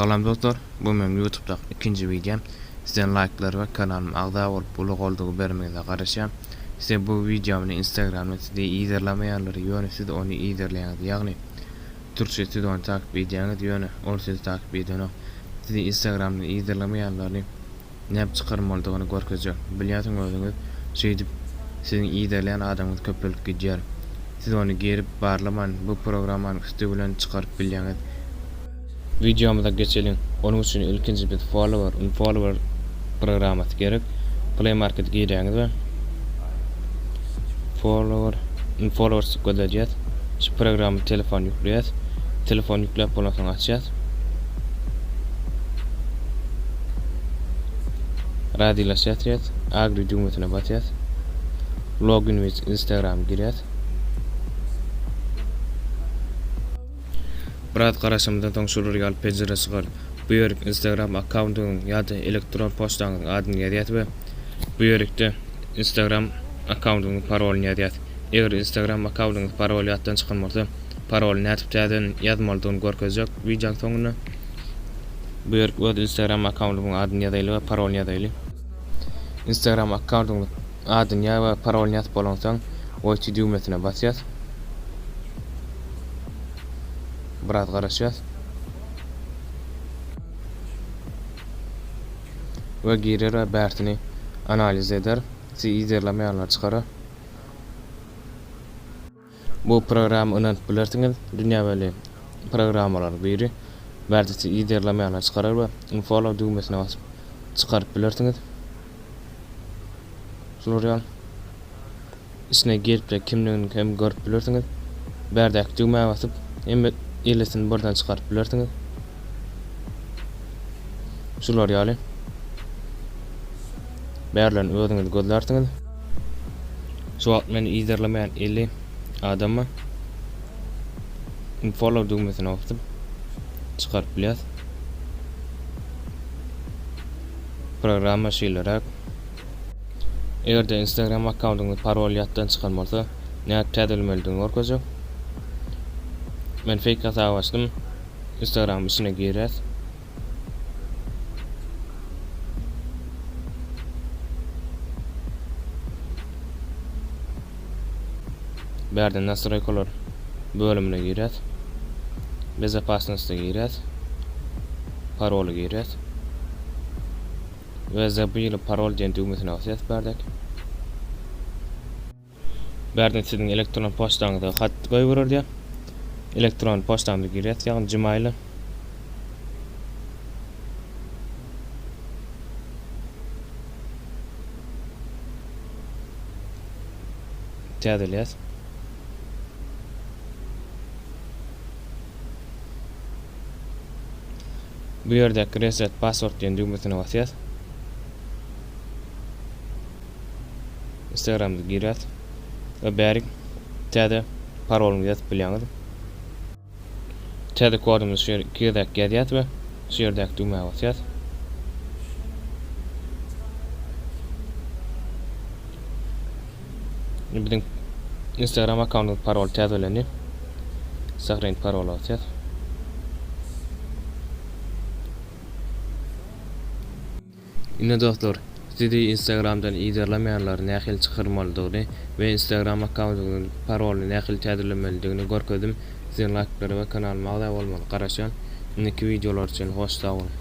Salam dostlar, bu men YouTube'da ikinci videom. Sizden like'lar ve kanalyma agda bolup buluk olduğu bermegine garaşam. Size bu videomni Instagram'da sizde izlamayanları ýöne siz onu izleýäňiz. Ýagny Türkçe siz onu takip edýäňiz ýöne onu siz takip edýän. Siz Instagram'da izlamayanlaryny näp çykarmaldygyny görkezýär. Bilýärsiň özüňiz şeýdip sizin izleýän adamyňyz köpülük gidýär. Siz onu gerip barlaman bu programmany üstü bilen çykaryp bilýäňiz. Videomuza geçelim. Onun için ilkinci bir follower programması gerek. Play Market girýäňiz we followers gözleýäs. Şu programı telefon ýükleýäs. Telefon ýükläp bolan soň açýas. Radiolaşýas. Agree düğmesine basýas. Login with Instagram girýäs. Birat garaşymdan soň şurary galyp penjere çygar. Bu ýerek Instagram accountyň ýa-da elektron poçtaňyň adyny ýazýat we bu ýerekde Instagram accountyň parolyny ýazýat. Eger Instagram accountyň paroly ýatdan çykylmasa, paroly nädipden ýazmaldygyny görkezjek. Videoň soňuna bu ýerek öz Instagram accountyň adyny ýazaýly we paroly ýazaýly. Instagram accountyň adyny we paroly ýazyp bolan soň oýty düğmesine basýas. Biraz garaşýas. Ve girer ve bertini analiz eder. Siz izlemayanlar çıkara. Bu program önem bilersiňiz. Dünýä beli programmalar biri. Berti siz izlemayanlar çıkarar ve follow düğmesine basyp çıkaryp bilersiňiz. Şuraya içine girip kimligini hem görüp bilersiňiz. Berdäk düğmeye basyp hem ýerlesin buradan çıkaryp bilersiňiz. Şular ýaly. Berlen özüňiz gözlersiňiz. Şu wagt meni izlemeýän 50 adamy follow düğmesine basyp çıkaryp bilýär. Programma şeýlerak. Eger Instagram accountyňyz paroly ýatdan çykylmasa, näme täzelmeldigini görkezjek. Men fake hesap açdym. Instagram içine girýäs. Berden nastroykalar bölümine girýäs. Bezopasnostga girýäs. Paroly girýäs. We zabyl parol diýen düğmesine basýas berdek. Berden siziň elektron poçtaňyzda hat goýurar diýär. Elektron poçtamyza girýäs, ýagny Gmail. Täzelýäs. Bu ýerde reset password diýen düğmesine basýas. Instagramda girýäs we bärik täze paroluny ýazyp bilýäňiz. Täze kodumyz şu ýerde ýazýat we şu ýerde düğmeye basýas. Biziň Instagram accountyň paroly täzelenýär. Sahraň paroly basýas. Ine dostlar, sizi Instagram'dan izlemayanlar nähil çykyrmalydygyny we Instagram accountyň paroly nähil täzelenmelidigini görkezdim. Sizin like'lara we kanalyma abone bolmaly garaşan. Indiki videolar üçin hoş sag bolun.